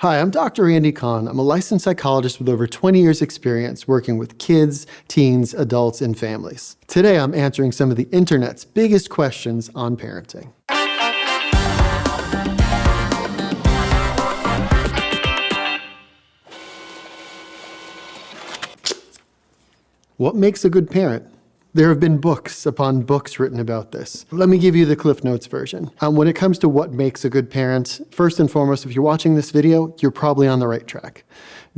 Hi, I'm Dr. Andy Kahn. I'm a licensed psychologist with over 20 years experience working with kids, teens, adults, and families. Today, I'm answering some of the internet's biggest questions on parenting. What makes a good parent? There have been books upon books written about this. Let me give you the Cliff Notes version. When it comes to what makes a good parent, first and foremost, if you're watching this video, you're probably on the right track.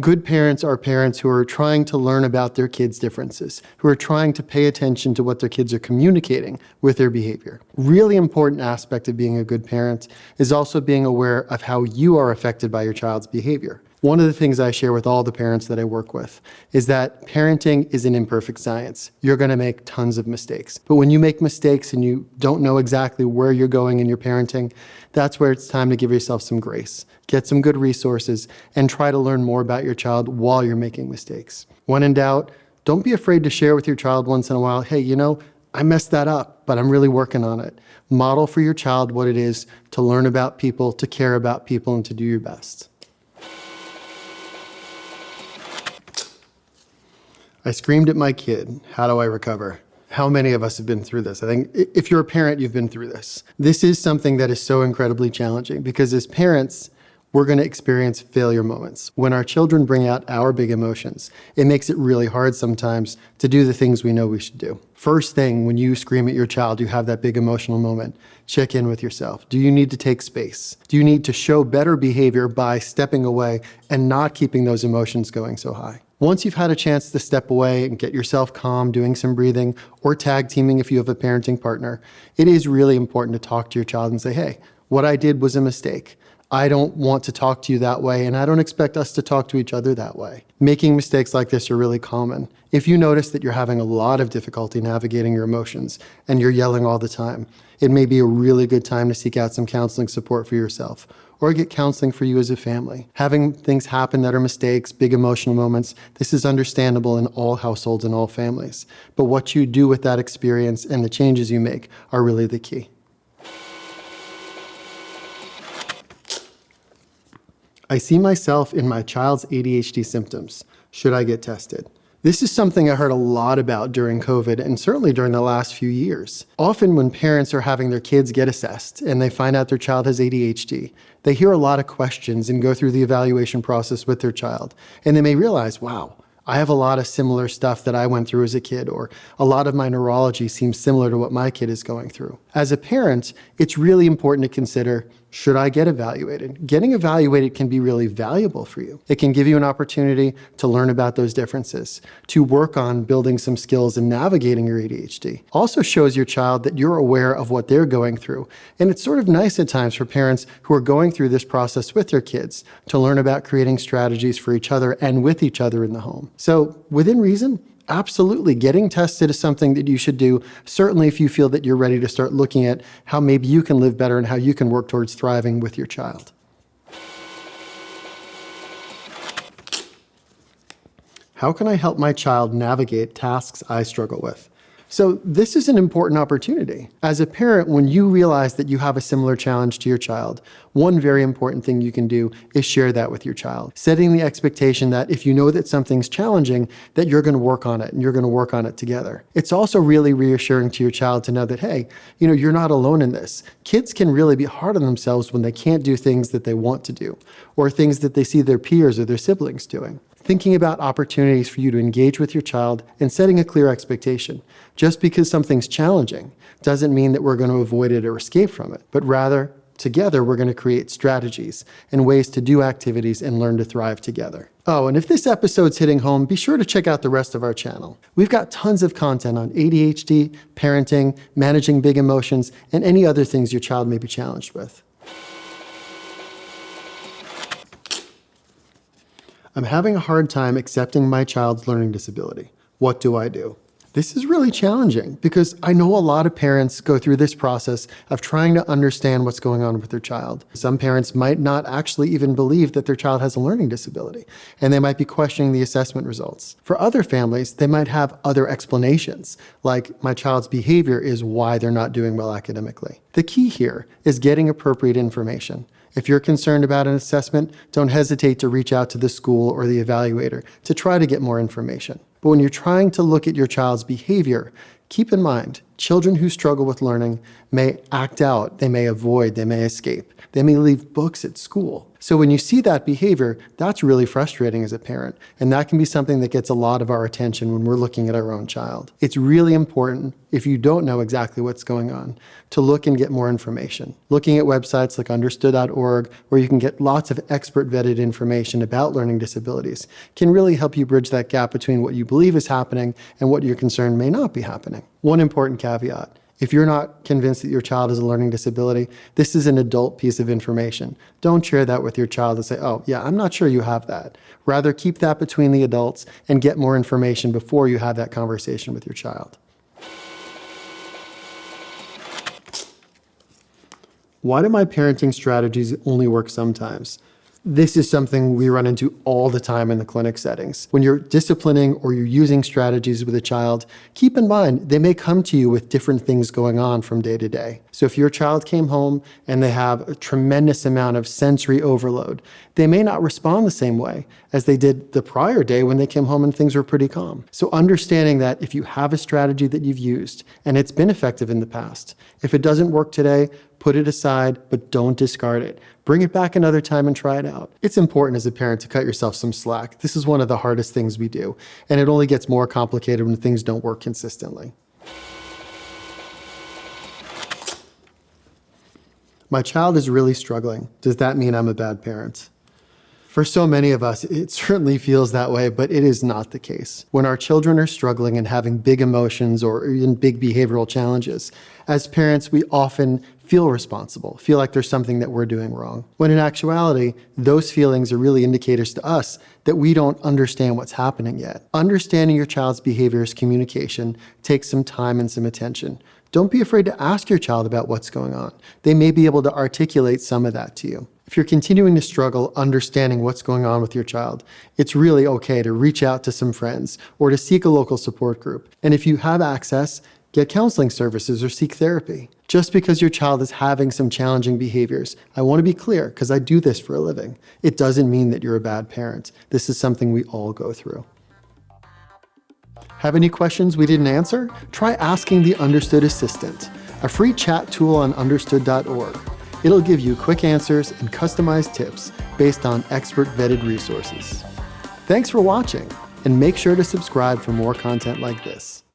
Good parents are parents who are trying to learn about their kids' differences, who are trying to pay attention to what their kids are communicating with their behavior. Really important aspect of being a good parent is also being aware of how you are affected by your child's behavior. One of the things I share with all the parents that I work with is that parenting is an imperfect science. You're going to make tons of mistakes. But when you make mistakes and you don't know exactly where you're going in your parenting, that's where it's time to give yourself some grace. Get some good resources and try to learn more about your child while you're making mistakes. When in doubt, don't be afraid to share with your child once in a while, hey, I messed that up, but I'm really working on it. Model for your child what it is to learn about people, to care about people, and to do your best. I screamed at my kid. How do I recover? How many of us have been through this? I think if you're a parent, you've been through this. This is something that is so incredibly challenging because as parents, we're going to experience failure moments. When our children bring out our big emotions, it makes it really hard sometimes to do the things we know we should do. First thing, when you scream at your child, you have that big emotional moment, check in with yourself. Do you need to take space? Do you need to show better behavior by stepping away and not keeping those emotions going so high? Once you've had a chance to step away and get yourself calm, doing some breathing or tag teaming if you have a parenting partner, it is really important to talk to your child and say, hey, what I did was a mistake. I don't want to talk to you that way, and I don't expect us to talk to each other that way. Making mistakes like this are really common. If you notice that you're having a lot of difficulty navigating your emotions and you're yelling all the time, it may be a really good time to seek out some counseling support for yourself or get counseling for you as a family. Having things happen that are mistakes, big emotional moments, this is understandable in all households and all families. But what you do with that experience and the changes you make are really the key. I see myself in my child's ADHD symptoms. Should I get tested? This is something I heard a lot about during COVID and certainly during the last few years. Often when parents are having their kids get assessed and they find out their child has ADHD, they hear a lot of questions and go through the evaluation process with their child. And they may realize, wow, I have a lot of similar stuff that I went through as a kid, or a lot of my neurology seems similar to what my kid is going through. As a parent, it's really important to consider, should I get evaluated? Getting evaluated can be really valuable for you. It can give you an opportunity to learn about those differences, to work on building some skills in navigating your ADHD. Also shows your child that you're aware of what they're going through. And it's sort of nice at times for parents who are going through this process with their kids to learn about creating strategies for each other and with each other in the home. So within reason, absolutely, getting tested is something that you should do, certainly if you feel that you're ready to start looking at how maybe you can live better and how you can work towards thriving with your child. How can I help my child navigate tasks I struggle with? So this is an important opportunity. As a parent, when you realize that you have a similar challenge to your child, one very important thing you can do is share that with your child. Setting the expectation that if you know that something's challenging, that you're going to work on it and you're going to work on it together. It's also really reassuring to your child to know that, hey, you're not alone in this. Kids can really be hard on themselves when they can't do things that they want to do or things that they see their peers or their siblings doing. Thinking about opportunities for you to engage with your child and setting a clear expectation. Just because something's challenging doesn't mean that we're going to avoid it or escape from it, but rather, together we're going to create strategies and ways to do activities and learn to thrive together. Oh, and if this episode's hitting home, be sure to check out the rest of our channel. We've got tons of content on ADHD, parenting, managing big emotions, and any other things your child may be challenged with. I'm having a hard time accepting my child's learning disability. What do I do? This is really challenging because I know a lot of parents go through this process of trying to understand what's going on with their child. Some parents might not actually even believe that their child has a learning disability, and they might be questioning the assessment results. For other families, they might have other explanations, like my child's behavior is why they're not doing well academically. The key here is getting appropriate information. If you're concerned about an assessment, don't hesitate to reach out to the school or the evaluator to try to get more information. But when you're trying to look at your child's behavior, keep in mind, children who struggle with learning may act out, they may avoid, they may escape, they may leave books at school. So when you see that behavior, that's really frustrating as a parent, and that can be something that gets a lot of our attention when we're looking at our own child. It's really important, if you don't know exactly what's going on, to look and get more information. Looking at websites like understood.org, where you can get lots of expert vetted information about learning disabilities, can really help you bridge that gap between what you believe is happening and what you're concerned may not be happening. One important caveat: if you're not convinced that your child has a learning disability, this is an adult piece of information. Don't share that with your child and say, oh, yeah, I'm not sure you have that. Rather, keep that between the adults and get more information before you have that conversation with your child. Why do my parenting strategies only work sometimes? This is something we run into all the time in the clinic settings. When you're disciplining or you're using strategies with a child, keep in mind they may come to you with different things going on from day to day. So if your child came home and they have a tremendous amount of sensory overload, they may not respond the same way as they did the prior day when they came home and things were pretty calm. So understanding that if you have a strategy that you've used and it's been effective in the past, if it doesn't work today, put it aside, but don't discard it. Bring it back another time and try it out. It's important as a parent to cut yourself some slack. This is one of the hardest things we do, and it only gets more complicated when things don't work consistently. My child is really struggling. Does that mean I'm a bad parent? For so many of us, it certainly feels that way, but it is not the case. When our children are struggling and having big emotions or even big behavioral challenges, as parents, we often feel responsible, feel like there's something that we're doing wrong. When in actuality, those feelings are really indicators to us that we don't understand what's happening yet. Understanding your child's behavior's communication takes some time and some attention. Don't be afraid to ask your child about what's going on. They may be able to articulate some of that to you. If you're continuing to struggle understanding what's going on with your child, it's really okay to reach out to some friends or to seek a local support group. And if you have access, get counseling services or seek therapy. Just because your child is having some challenging behaviors, I want to be clear because I do this for a living. It doesn't mean that you're a bad parent. This is something we all go through. Have any questions we didn't answer? Try asking the Understood Assistant, a free chat tool on understood.org. It'll give you quick answers and customized tips based on expert vetted resources. Thanks for watching, and make sure to subscribe for more content like this.